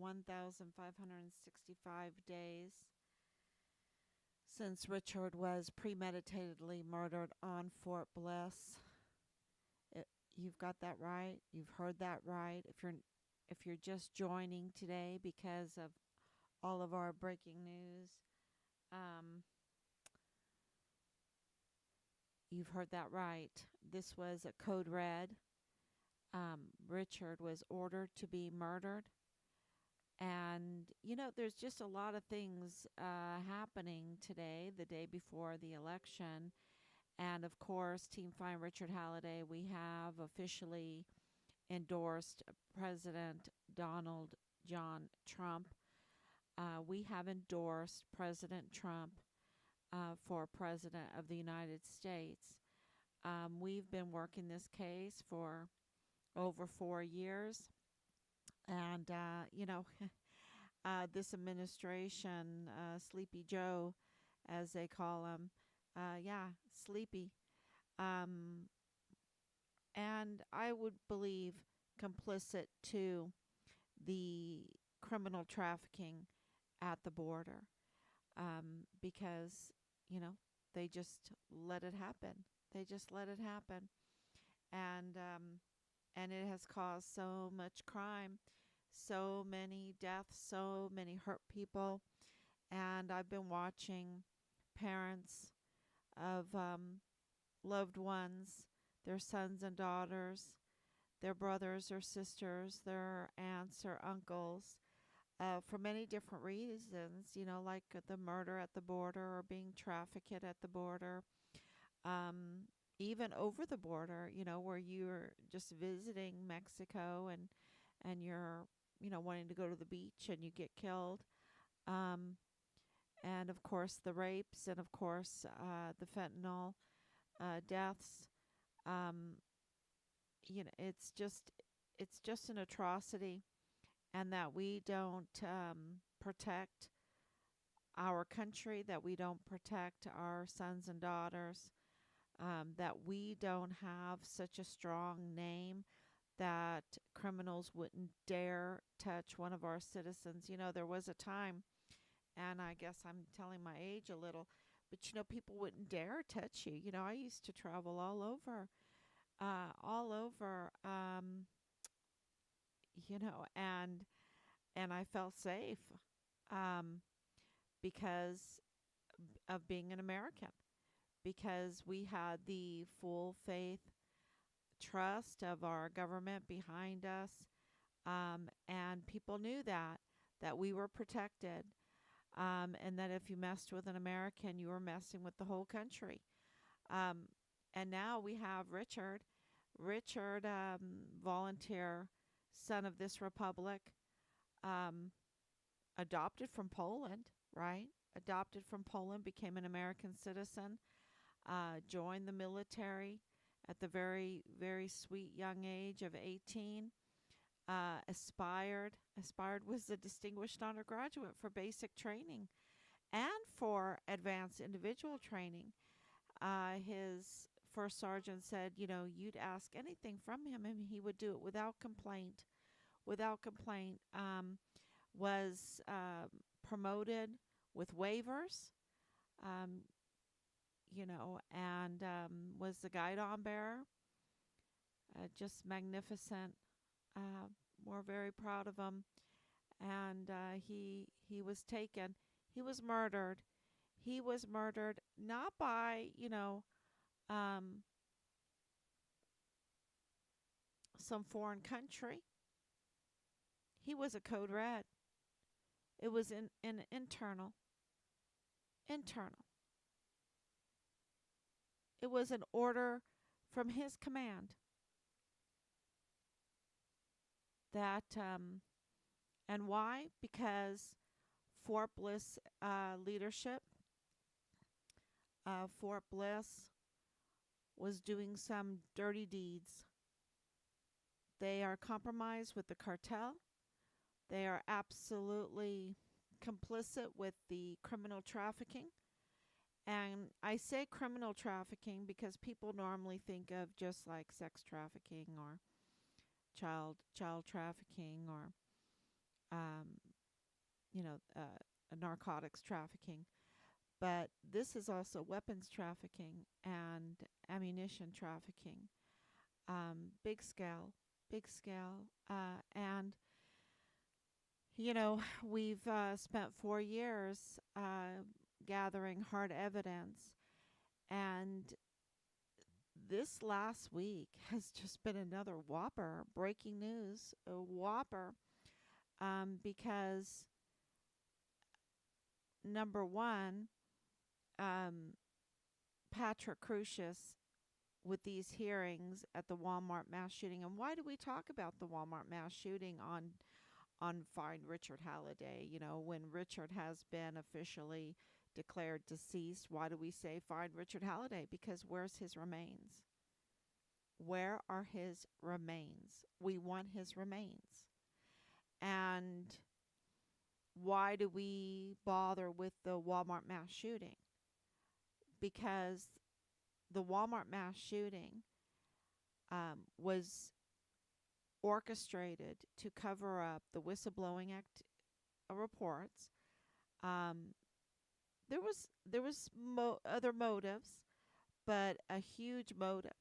1,565 days since Richard was premeditatedly murdered on Fort Bliss. It, you've got that right. You've heard that right. If you're just joining today because of all of our breaking news, um, you've heard that right. This was a code red. Richard was ordered to be murdered. And, there's just a lot of things happening today, the day before the election. And of course, Team Fine Richard Halliday, we have officially endorsed President Donald John Trump. We have endorsed President Trump for President of the United States. We've been working this case for over 4 years. And, this administration, Sleepy Joe, as they call him, yeah, Sleepy. Um, and I would believe complicit to the criminal trafficking at the border, because, you know, they just let it happen. They just let it happen. And, and it has caused so much crime, so many deaths, so many hurt people. And I've been watching parents of loved ones, their sons and daughters, their brothers or sisters, their aunts or uncles, for many different reasons, like the murder at the border or being trafficked at the border, um, even over the border, where you're just visiting Mexico and you're, wanting to go to the beach and you get killed. Um, and of course, the rapes, and of course, the fentanyl deaths. Um, it's just an atrocity, and that we don't protect our country, that we don't protect our sons and daughters, that we don't have such a strong name that criminals wouldn't dare touch one of our citizens. There was a time, and I guess I'm telling my age a little, but people wouldn't dare touch you. I used to travel all over, and I felt safe, um, because of being an American, because we had the full faith, trust of our government behind us, and people knew that we were protected, and that if you messed with an American, you were messing with the whole country. Um, and now we have Richard, volunteer, son of this republic, um, adopted from Poland, right? Adopted from Poland, became an American citizen, joined the military at the very, very sweet young age of 18. Aspired was a distinguished honor graduate for basic training and for advanced individual training. His first sergeant said, you'd ask anything from him and he would do it without complaint. Without complaint. Was promoted with waivers, um, and was the guidon bearer. Just magnificent. We're very proud of him. And he was taken. He was murdered. He was murdered not by, um, some foreign country. He was a code red. It was in internal. Internal. It was an order from his command that, and why? Because Fort Bliss leadership, Fort Bliss was doing some dirty deeds. They are compromised with the cartel. They are absolutely complicit with the criminal trafficking. And I say criminal trafficking because people normally think of just like sex trafficking or child trafficking or narcotics trafficking. But this is also weapons trafficking and ammunition trafficking, big scale, big scale. And, we've spent 4 years gathering hard evidence. And this last week has just been another whopper, breaking news, a whopper, because number one, um, Patrick Crucius with these hearings at the Walmart mass shooting. And why do we talk about the Walmart mass shooting on Find Richard Halliday? When Richard has been officially declared deceased, why do we say Find Richard Halliday? Because where's his remains? Where are his remains? We want his remains. And why do we bother with the Walmart mass shooting? Because the Walmart mass shooting was orchestrated to cover up the whistleblowing reports. Um, there was other motives, but a huge motive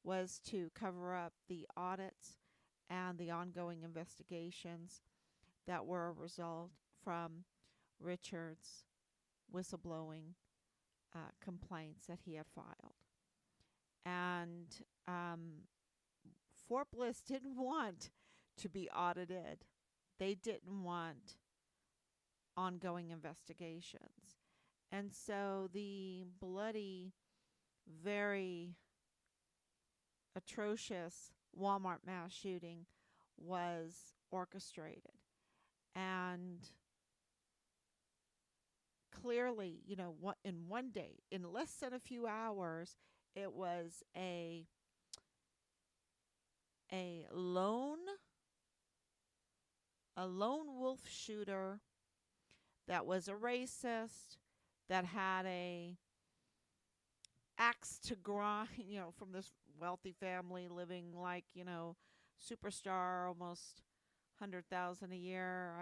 was to cover up the audits and the ongoing investigations that were a result from Richard's whistleblowing complaints that he had filed. And Fort Bliss didn't want to be audited. They didn't want ongoing investigations. And so the bloody, very atrocious Walmart mass shooting was orchestrated. And clearly, in one day, in less than a few hours, it was a lone wolf shooter that was a racist, that had a axe to grind, from this wealthy family living like, superstar, almost 100,000 a year.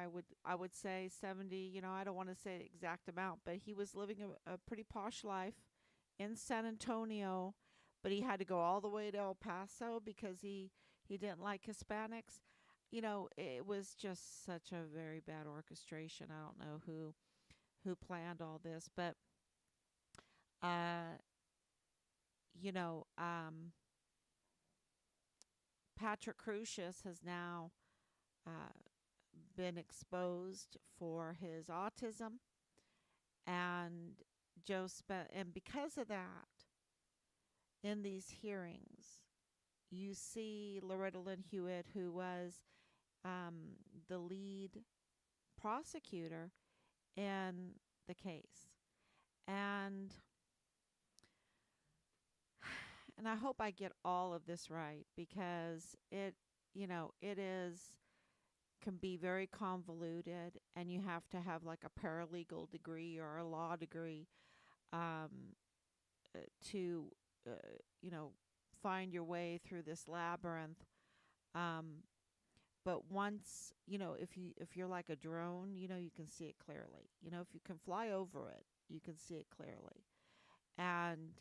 I would say 70. I don't want to say the exact amount, but he was living a pretty posh life in San Antonio, but he had to go all the way to El Paso because he didn't like Hispanics. It was just such a very bad orchestration. I don't know who planned all this, but uh, Patrick Crucius has now uh, been exposed for his autism, and and because of that, in these hearings, you see Loretta Lynn Hewitt, who was the lead prosecutor in the case, and I hope I get all of this right, because it is can be very convoluted, and you have to have like a paralegal degree or a law degree um, to uh, you know find your way through this labyrinth. Um, but once if you're like a drone, you can see it clearly. If you can fly over it, you can see it clearly, and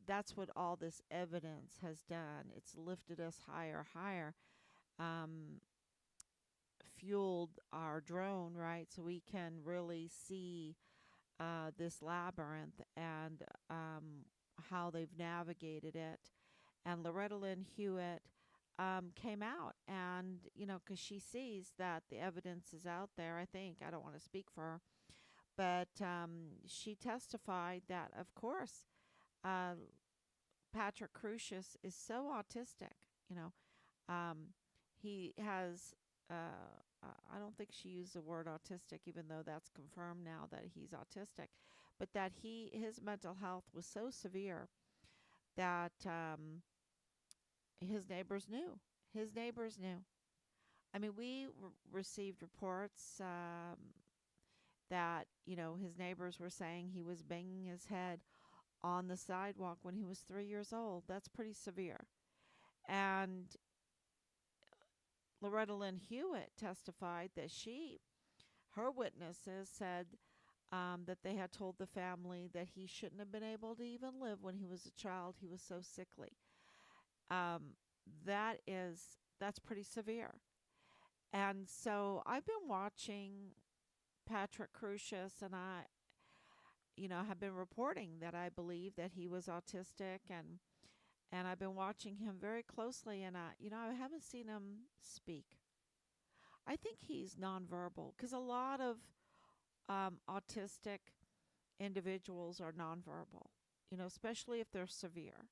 that's what all this evidence has done. It's lifted us higher, higher. Um, Fueled our drone, right? So we can really see this labyrinth, and how they've navigated it. And Loretta Lynn Hewitt came out, and, because she sees that the evidence is out there, I think. I don't want to speak for her. But she testified that, of course, uh, Patrick Crucius is so autistic. You know, um, he has. I don't think she used the word autistic, even though that's confirmed now that he's autistic. But that his mental health was so severe that his neighbors knew. His neighbors knew. I mean, we received reports that his neighbors were saying he was banging his head on the sidewalk when he was 3 years old. That's pretty severe. And Loretta Lynn Hewitt testified that she her witnesses said that they had told the family that he shouldn't have been able to even live when he was a child. He was so sickly. Um, that's pretty severe. And so I've been watching Patrick Crucius, and have been reporting that I believe that he was autistic, and I've been watching him very closely, and I haven't seen him speak. I think he's nonverbal because a lot of autistic individuals are nonverbal, especially if they're severe.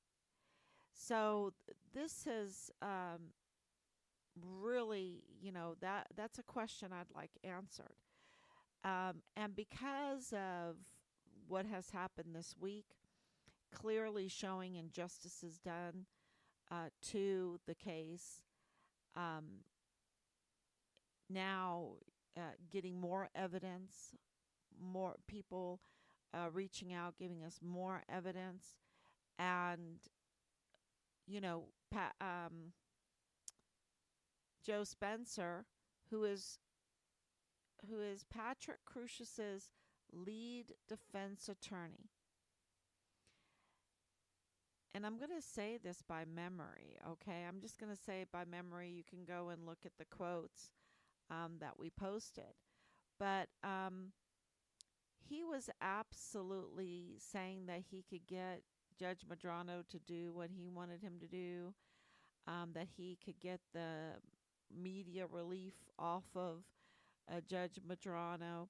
So this is really, that's a question I'd like answered. And because of what has happened this week, clearly showing injustices done to the case, um, now getting more evidence, more people reaching out, giving us more evidence, and you know, Joe Spencer, who is Patrick Crucius's lead defense attorney. And I'm going to say this by memory, okay? I'm just going to say it by memory. You can go and look at the quotes that we posted. But he was absolutely saying that he could get Judge Medrano to do what he wanted him to do, that he could get the media relief off of Judge Medrano.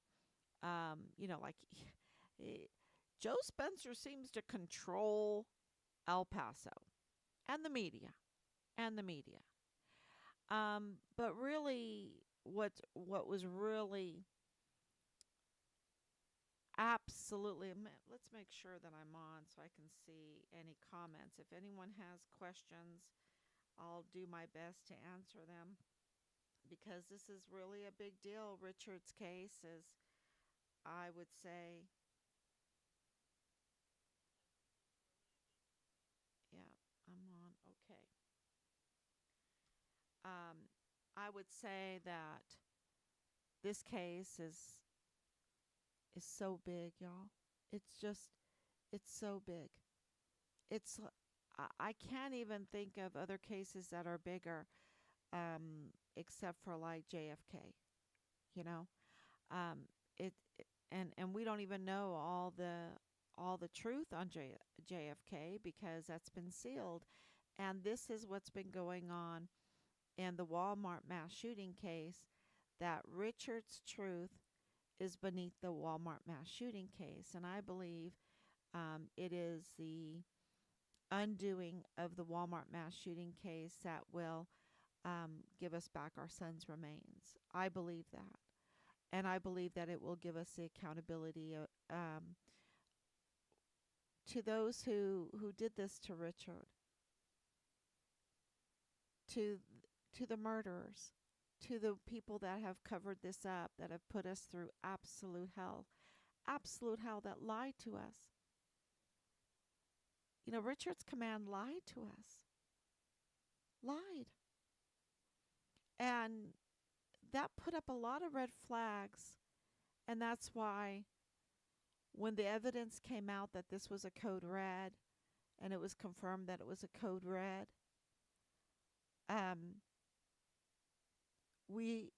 Like Joe Spencer seems to control El Paso and the media and the media. But really, what was really absolutely, let's make sure that I'm on so I can see any comments. If anyone has questions, I'll do my best to answer them, because this is really a big deal. Richard's case is, I would say, yeah, I'm on. Okay. I would say that this case is so big, y'all. It's just, it's so big. It's I can't even think of other cases that are bigger, except for like JFK. You know, it and we don't even know all the truth on JFK because that's been sealed, and this is what's been going on in the Walmart mass shooting case. That Richard's truth is beneath the Walmart mass shooting case, and I believe it is the undoing of the Walmart mass shooting case that will give us back our son's remains. I believe that. And I believe that it will give us the accountability to those who did this to Richard, to the murderers, to the people that have covered this up, that have put us through absolute hell, that lied to us. Richard's command lied to us, lied. And that put up a lot of red flags. And that's why when the evidence came out that this was a code red, and it was confirmed that it was a code red, we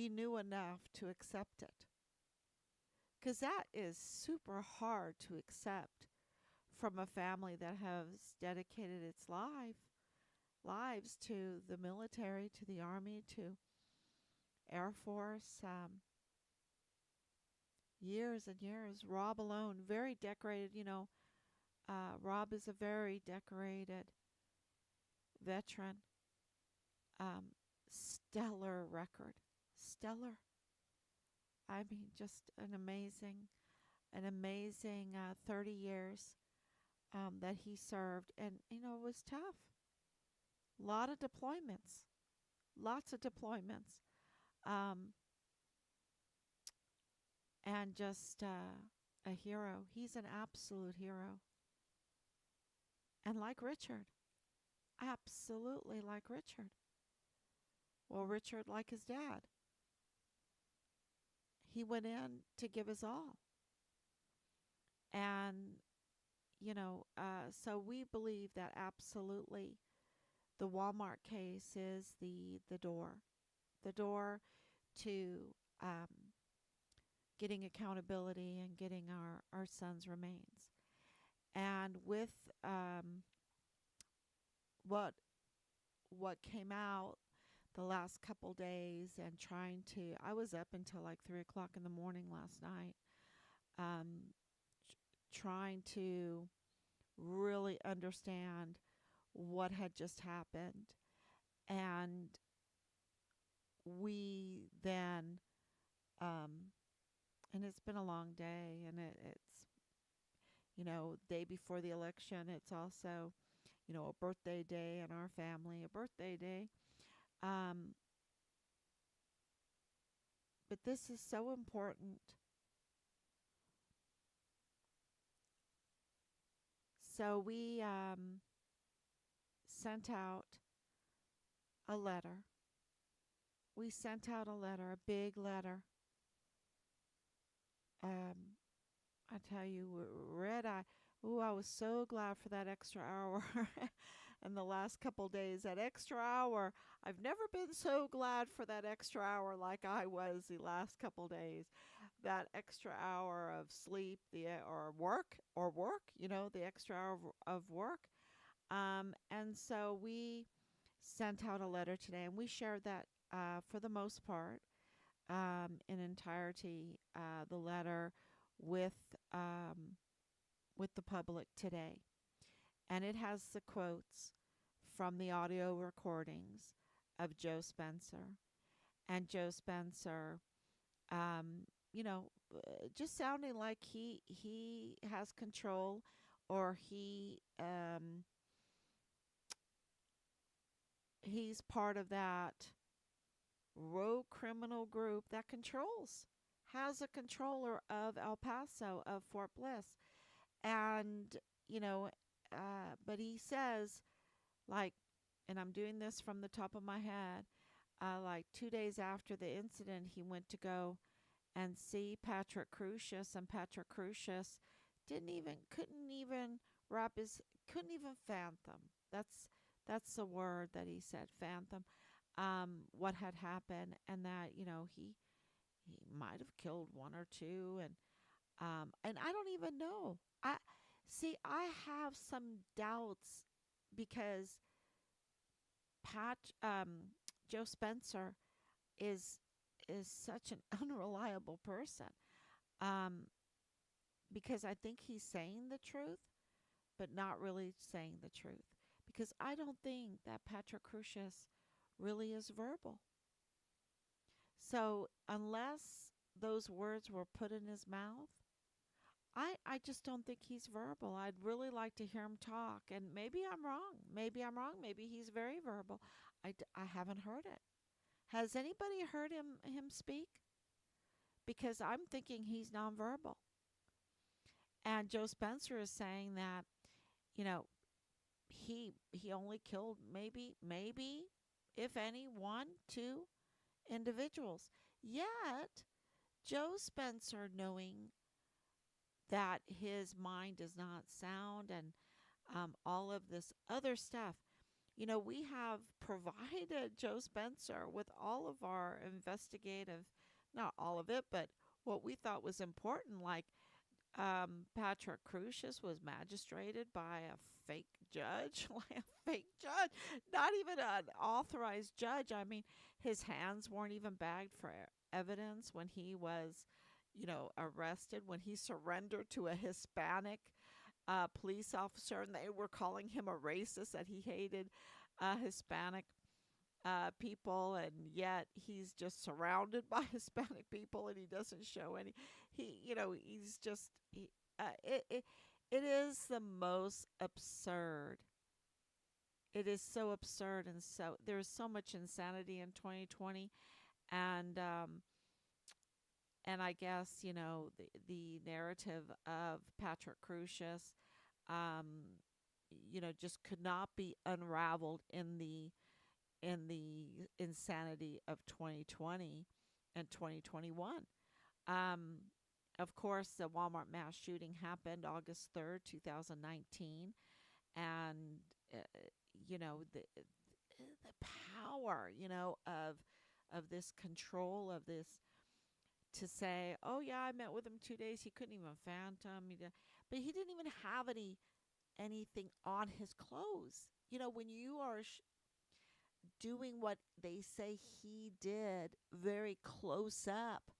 knew enough to accept it, because that is super hard to accept from a family that has dedicated its lives to the military, to the Army, to Air Force, years and years. Rob alone, very decorated. Rob is a very decorated veteran. Stellar record, stellar. I mean, just an amazing 30 years that he served, and it was tough. Lot of deployments, lots of deployments, and just a hero. He's an absolute hero, and like Richard, absolutely like Richard. Well, Richard like his dad. he went in to give his all. And, so we believe that absolutely the Walmart case is the door to um, getting accountability and getting our son's remains. And with um, what what came out the last couple days, and I was up until like 3 o'clock in the morning last night, um, trying to really understand what had just happened. And we then, um, and it's been a long day, and it's, day before the election. It's also, a birthday day in our family, a birthday day. Um, but this is so important. So we sent out a letter. We sent out a letter, a big letter. Um, I tell you, red eye. Ooh, I was so glad for that extra hour. In the last couple days, that extra hour. I've never been so glad for that extra hour like I was the last couple days. That extra hour of sleep, or work, the extra hour of work. And so we sent out a letter today, and we shared that for the most part, in entirety, the letter with um, with the public today, and it has the quotes from the audio recordings of Joe Spencer. And Joe Spencer, um, just sounding like he has control, or he's part of that rogue criminal group that has a controller of El Paso, of Fort Bliss. And, you know, but he says, like, and I'm doing this from the top of my head, like 2 days after the incident, he went to go and see Patrick Crucius, and Patrick Crucius couldn't even wrap his, couldn't even fathom. That's the word that he said, fathom, what had happened, and that, he might have killed one or two, and I don't even know. I have some doubts, because Pat Joe Spencer is such an unreliable person. Um, because I think he's saying the truth, but not really saying the truth. Because I don't think that Patrick Crucius really is verbal. So unless those words were put in his mouth, I just don't think he's verbal. I'd really like to hear him talk. And maybe I'm wrong. Maybe I'm wrong. Maybe he's very verbal. I haven't heard it. Has anybody heard him speak? Because I'm thinking he's nonverbal. And Joe Spencer is saying that, you know, he only killed maybe, if any, one, two individuals. Yet Joe Spencer, knowing that his mind is not sound, and all of this other stuff, we have provided Joe Spencer with all of our investigative, not all of it, but what we thought was important, like Patrick Crucius was magistrated by a fake judge, like a fake judge, not even an authorized judge. I mean, his hands weren't even bagged for evidence when he was, arrested, when he surrendered to a Hispanic police officer, and they were calling him a racist, that he hated Hispanic people, and yet he's just surrounded by Hispanic people, and he doesn't show any. He's just it is the most absurd. It is so absurd, and so there's so much insanity in 2020, and I guess the narrative of Patrick Crucius, um, just could not be unraveled in the insanity of 2020 and 2021. Um, of course, the Walmart mass shooting happened August 3rd, 2019. And, uh, the power, of this control of this to say, oh, yeah, I met with him 2 days. He couldn't even phantom. But he didn't even have anything on his clothes. When you are doing what they say he did very close up,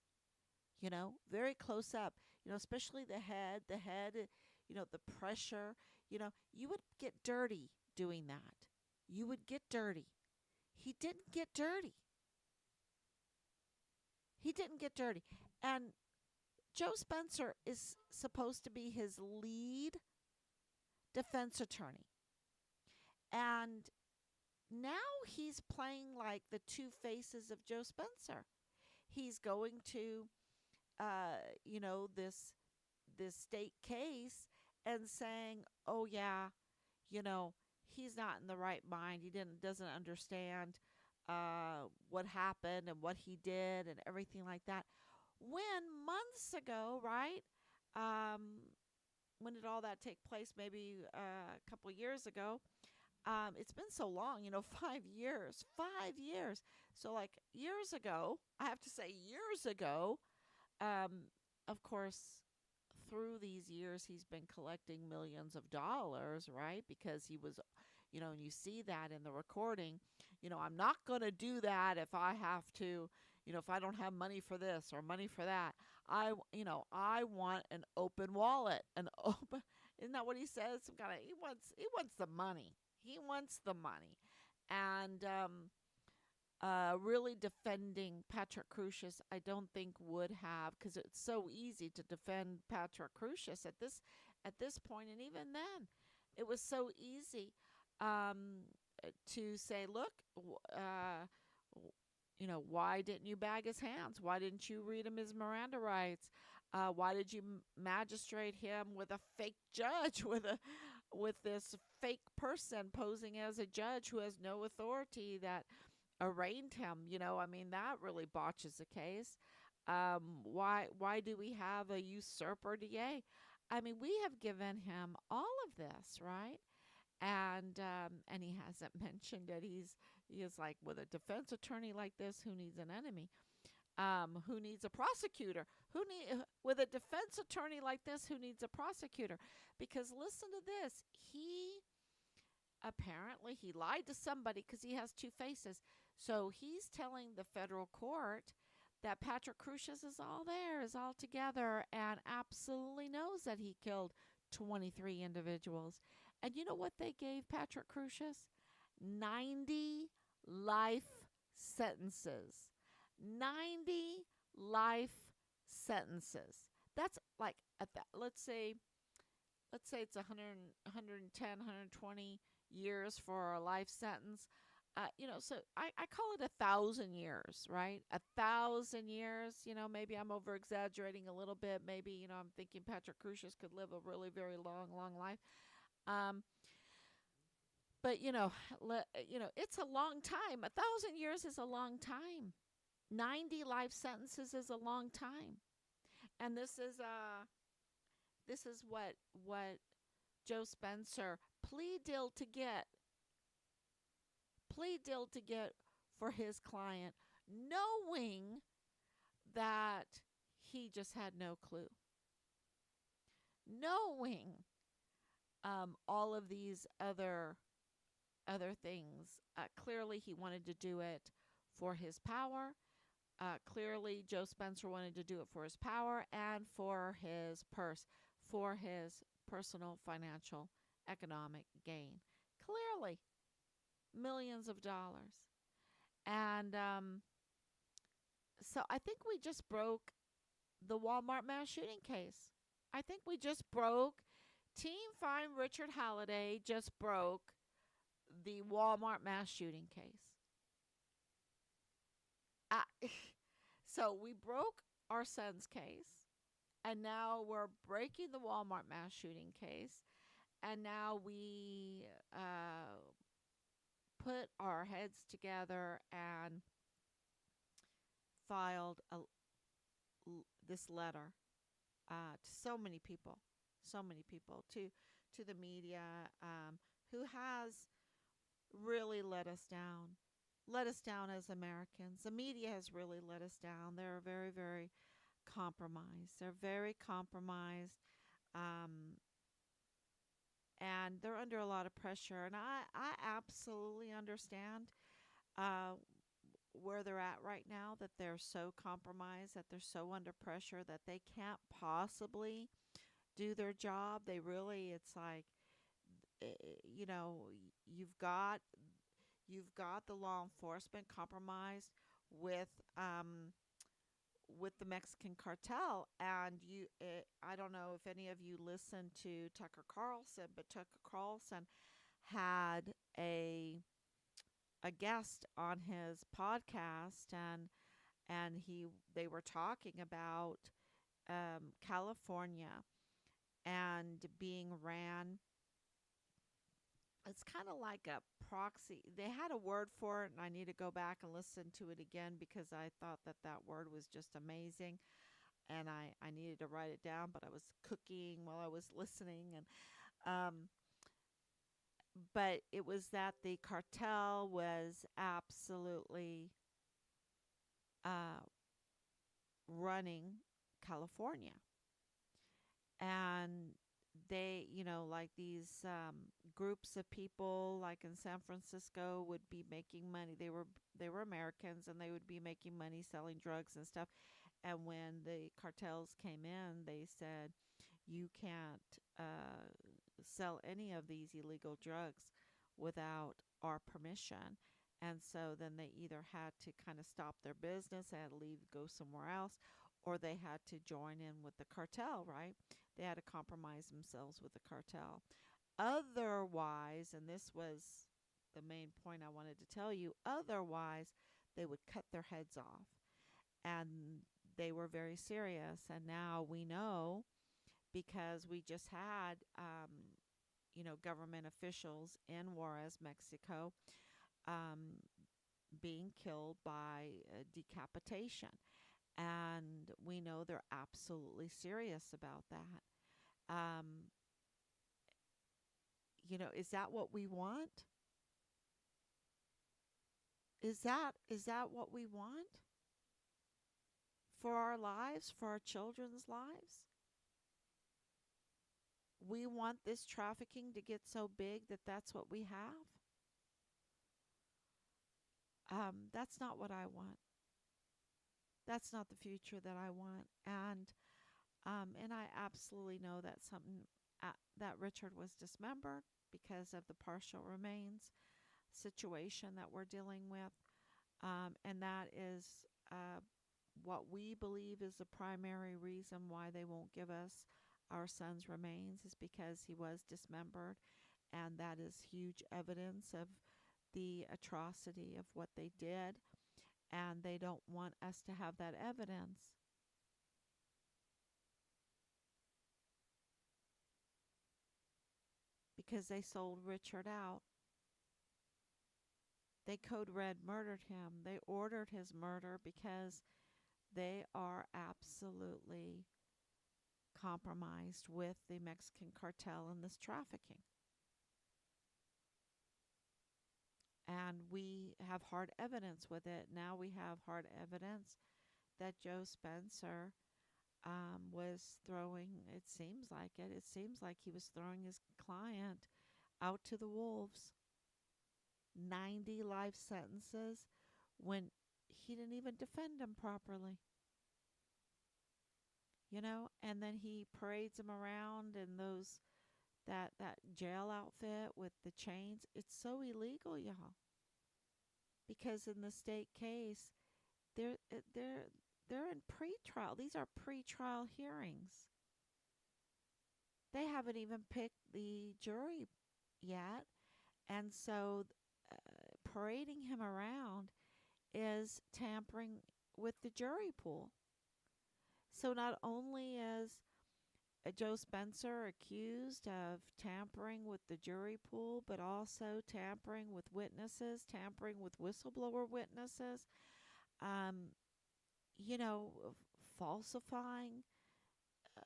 very close up, especially the head, the pressure, you would get dirty doing that. You would get dirty. He didn't get dirty. He didn't get dirty. And Joe Spencer is supposed to be his lead defense attorney. And now he's playing like the two faces of Joe Spencer. He's going to, this state case and saying, "Oh yeah, you know, he's not in the right mind. He doesn't understand what happened and what he did and everything like that." When months ago, right? Um, when did all that take place? Maybe a couple years ago. It's been so long, 5 years, 5 years. So, like years ago, I have to say, years ago, um, of course, through these years, he's been collecting millions of dollars, right? Because he was, and you see that in the recording, I'm not going to do that if I have to, if I don't have money for this or money for that. I want an open wallet, an open, isn't that what he says? Some kind of, he wants the money. He wants the money. And, really defending Patrick Crusius, I don't think would have, because it's so easy to defend Patrick Crusius at this point, and even then, it was so easy to say, look, why didn't you bag his hands? Why didn't you read him his Miranda rights? Why did you magistrate him with a fake judge, with this fake person posing as a judge who has no authority that arraigned him? I mean, that really botches the case. Why do we have a usurper DA? I mean, we have given him all of this, right? And he hasn't mentioned it. He is like, with a defense attorney like this, who needs an enemy? Who needs a prosecutor? With a defense attorney like this, who needs a prosecutor? Because listen to this. Apparently he lied to somebody, because he has two faces. So he's telling the federal court that Patrick Crusius is all there, is all together, and absolutely knows that he killed 23 individuals. And you know what they gave Patrick Crusius? 90 life sentences. 90 life sentences. That's like, at that, let's say it's 110, 120 years for a life sentence. So I call it 1,000 years, right? 1,000 years. Maybe I'm over exaggerating a little bit. Maybe, I'm thinking Patrick Crusius could live a really, very long, long life. Um, but it's a long time. 1,000 years is a long time. 90 life sentences is a long time. And this is what Joe Spencer plea deal to get for his client, knowing that he just had no clue, knowing all of these other things. Clearly, he wanted to do it for his power. Clearly, Joe Spencer wanted to do it for his power and for his purse, for his personal, financial, economic gain. Clearly, millions of dollars. And so I think we just broke the Walmart mass shooting case. I think we just broke, Team Find Richard Halliday just broke the Walmart mass shooting case. So we broke our son's case, and now we're breaking the Walmart mass shooting case, and now we put our heads together and filed a this letter to so many people, to the media, who has really let us down as Americans. The media has really let us down. They're very, very compromised. They're very compromised, um, and they're under a lot of pressure. And I absolutely understand uh, where they're at right now, that they're so compromised, that they're so under pressure that they can't possibly do their job. They really, it's like, you know, you've got the law enforcement compromised with um, with the Mexican cartel, and I don't know if any of you listened to Tucker Carlson, but Tucker Carlson had a guest on his podcast, and they were talking about California and being ran. It's kind of like a proxy. They had a word for it, and I need to go back and listen to it again because I thought that that word was just amazing, and I needed to write it down, but I was cooking while I was listening, and um, but it was that the cartel was absolutely uh, running California, and they, like these groups of people, like in San Francisco, would be making money. They were Americans, and they would be making money selling drugs and stuff. And when the cartels came in, they said, you can't uh, sell any of these illegal drugs without our permission. And so then they either had to kind of stop their business, they had to leave, go somewhere else, or they had to join in with the cartel, right? They had to compromise themselves with the cartel. Otherwise, and this was the main point I wanted to tell you, otherwise, they would cut their heads off. And they were very serious. And now we know, because we just had, government officials in Juarez, Mexico, um, being killed by decapitation. And we know they're absolutely serious about that. Um, is that what we want? Is that what we want for our lives, for our children's lives? We want this trafficking to get so big that that's what we have? That's not what I want. That's not the future that I want. And I absolutely know that that Richard was dismembered because of the partial remains situation that we're dealing with. And that is what we believe is the primary reason why they won't give us our son's remains, is because he was dismembered. And that is huge evidence of the atrocity of what they did. And they don't want us to have that evidence. Because they sold Richard out. They code red murdered him. They ordered his murder because they are absolutely compromised with the Mexican cartel and this trafficking. And we have hard evidence with it. Now we have hard evidence that Joe Spencer was throwing, it seems like he was throwing his client out to the wolves. 90 life sentences when he didn't even defend him properly. And then he parades him around in that jail outfit with the chains. It's so illegal, y'all. Because in the state case, they're they're they're in pretrial. These are pretrial hearings. They haven't even picked the jury yet, and so parading him around is tampering with the jury pool. So not only is Joe Spencer accused of tampering with the jury pool, but also tampering with witnesses, tampering with whistleblower witnesses. Um, you know, falsifying. Uh,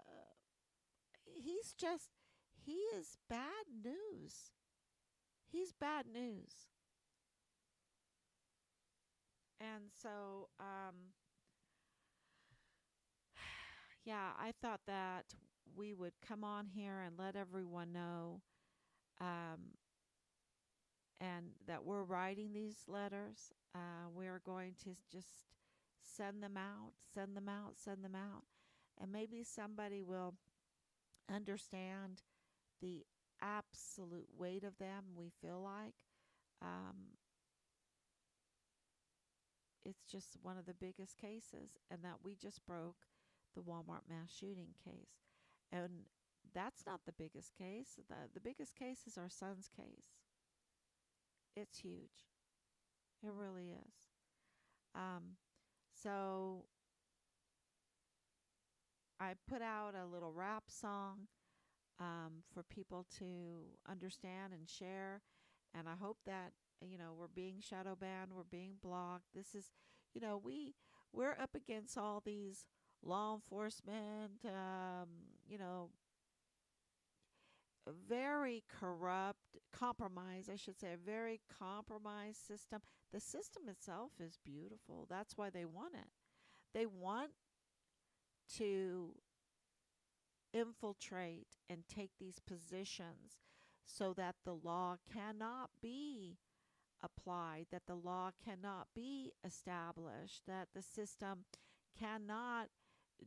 he's just, he is bad news. He's bad news. And so, yeah, I thought that we would come on here and let everyone know, um, and that we're writing these letters. We're going to just send them out, send them out, send them out. And maybe somebody will understand the absolute weight of them. We feel like it's just one of the biggest cases, and that we just broke the Walmart mass shooting case. And that's not the biggest case. The biggest case is our son's case. It's huge. It really is. Um, so I put out a little rap song for people to understand and share. And I hope that, we're being shadow banned, we're being blocked. This is, we're up against all these law enforcement, very corrupt, compromised, I should say, a very compromised system. The system itself is beautiful. That's why they want it. They want to infiltrate and take these positions so that the law cannot be applied, that the law cannot be established, that the system cannot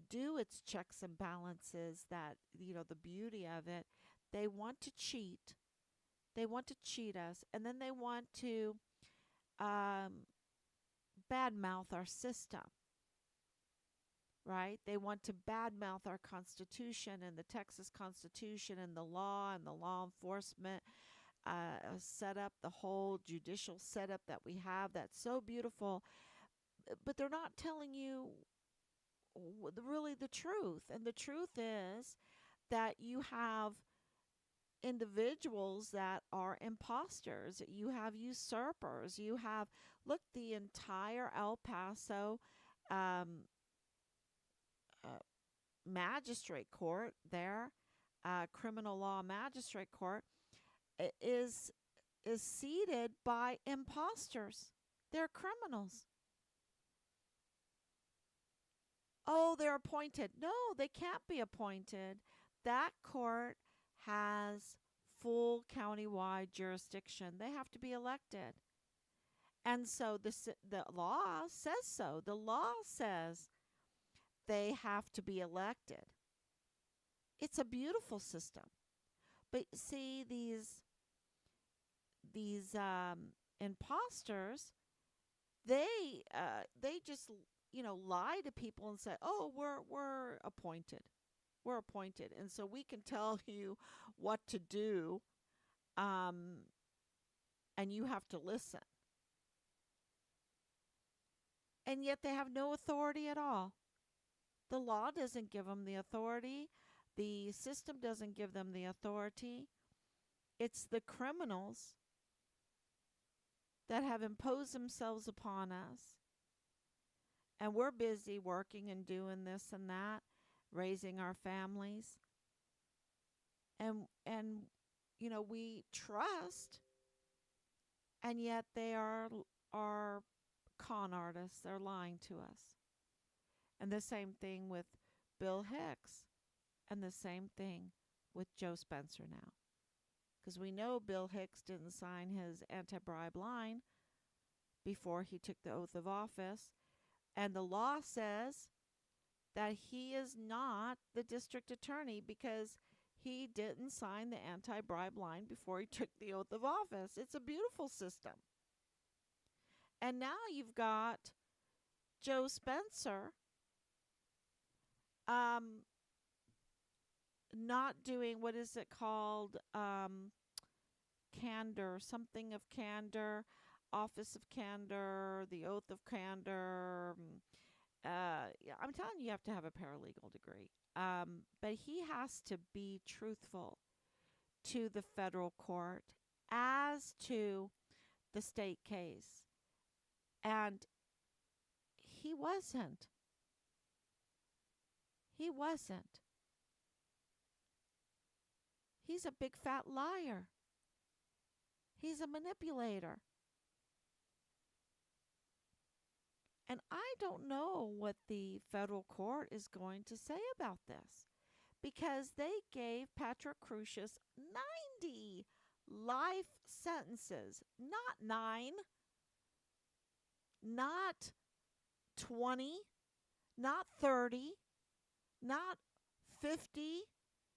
do its checks and balances, that, the beauty of it. They want to cheat. They want to cheat us, and then they want to badmouth our system, right? They want to badmouth our Constitution and the Texas Constitution and the law enforcement setup, the whole judicial setup that we have that's so beautiful. But they're not telling you really the truth. And the truth is that you have individuals that are imposters. You have usurpers. You have, look, the entire El Paso um, uh, magistrate court there, criminal law magistrate court, is seated by imposters. They're criminals. Oh, they're appointed. No, they can't be appointed. That court has full countywide jurisdiction. They have to be elected. And so the law says so. The law says they have to be elected. It's a beautiful system. But see, these imposters, they just lie to people and say, oh, we're appointed. We're appointed, and so we can tell you what to do, and you have to listen. And yet they have no authority at all. The law doesn't give them the authority. The system doesn't give them the authority. It's the criminals that have imposed themselves upon us. And we're busy working and doing this and that, raising our families. And we trust, and yet they are con artists. They're lying to us. And the same thing with Bill Hicks, and the same thing with Joe Spencer now. Because we know Bill Hicks didn't sign his anti-bribe line before he took the oath of office. And the law says that he is not the district attorney because he didn't sign the anti-bribe line before he took the oath of office. It's a beautiful system. And now you've got Joe Spencer not doing, what is it called, candor, something of candor, office of candor, the oath of candor. Yeah, I'm telling you, you have to have a paralegal degree. But he has to be truthful to the federal court as to the state case. And he wasn't. He wasn't. He's a big fat liar. He's a manipulator. And I don't know what the federal court is going to say about this because they gave Patrick Crucius 90 life sentences, not 9, not 20, not 30, not 50,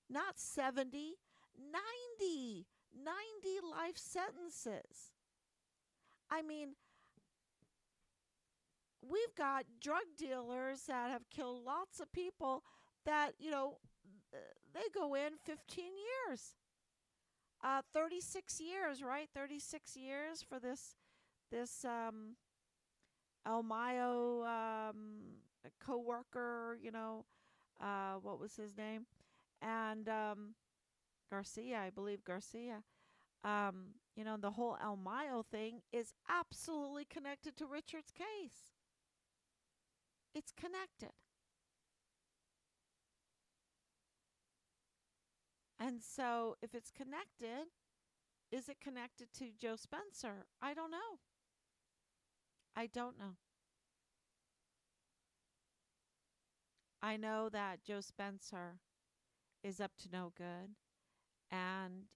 not 70, 90, 90 life sentences. I mean, we've got drug dealers that have killed lots of people that, they go in 15 years. 36 years, right? 36 years for this Elmayo co-worker, what was his name? And Garcia, I believe Garcia. The whole Elmayo thing is absolutely connected to Richard's case. It's connected. And so if it's connected, is it connected to Joe Spencer? I don't know. I don't know. I know that Joe Spencer is up to no good, and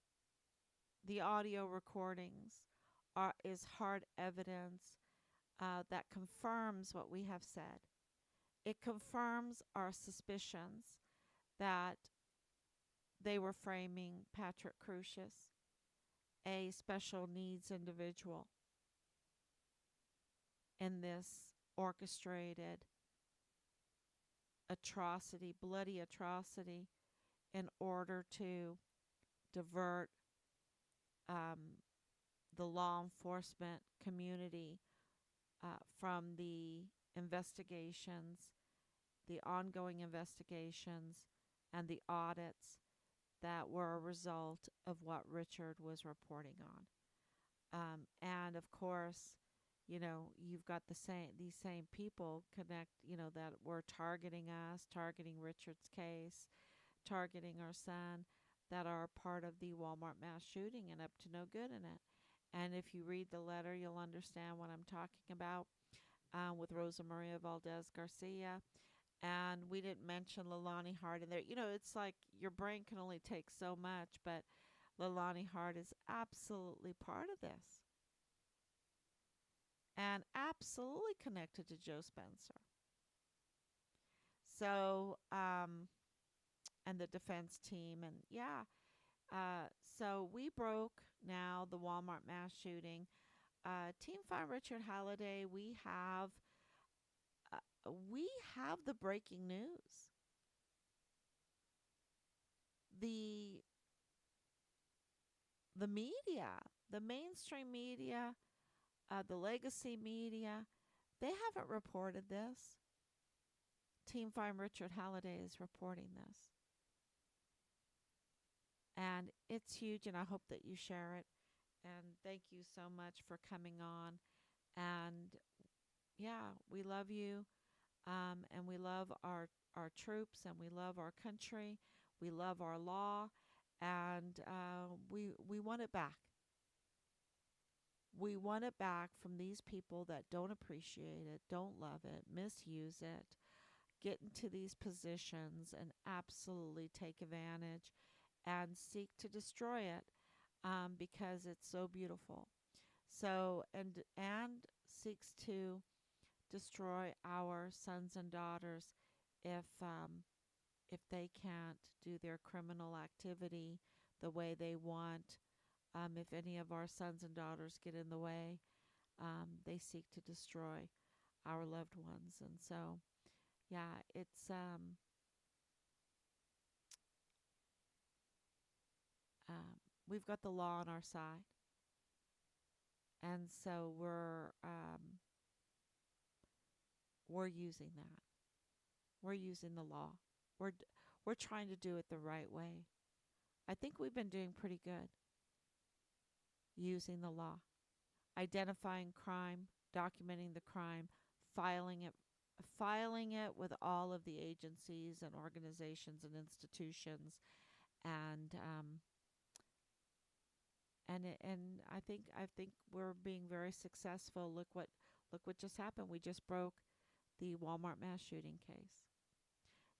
the audio recordings is hard evidence that confirms what we have said. It confirms our suspicions that they were framing Patrick Crucius, a special needs individual, in this orchestrated atrocity, bloody atrocity, in order to divert the law enforcement community from the investigations, the ongoing investigations, and the audits that were a result of what Richard was reporting on. And of course, you've got these same people that were targeting us, targeting Richard's case, targeting our son, that are part of the Walmart mass shooting and up to no good in it. And if you read the letter, you'll understand what I'm talking about with Rosa Maria Valdez Garcia. And we didn't mention Leilani Hart in there. It's like your brain can only take so much, but Leilani Hart is absolutely part of this and absolutely connected to Joe Spencer. So, and the defense team, and so we broke now the Walmart mass shooting. Team Find Richard Halliday, we have the breaking news. The media, the mainstream media, the legacy media, they haven't reported this. Team Find Richard Halliday is reporting this. And it's huge, and I hope that you share it. And thank you so much for coming on. And we love you. And we love our troops, and we love our country. We love our law, and we want it back. We want it back from these people that don't appreciate it, don't love it, misuse it, get into these positions and absolutely take advantage and seek to destroy it because it's so beautiful. So, and seeks to destroy our sons and daughters if they can't do their criminal activity the way they want. If any of our sons and daughters get in the way, they seek to destroy our loved ones. And so, it's we've got the law on our side, and so we're using that. We're using the law. We're trying to do it the right way. I think we've been doing pretty good using the law, identifying crime, documenting the crime, filing it filing it with all of the agencies and organizations and institutions, and and I think we're being very successful. Look what just happened. We just broke the Walmart mass shooting case.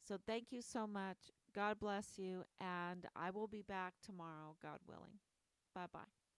So thank you so much. God bless you, and I will be back tomorrow, God willing. Bye bye.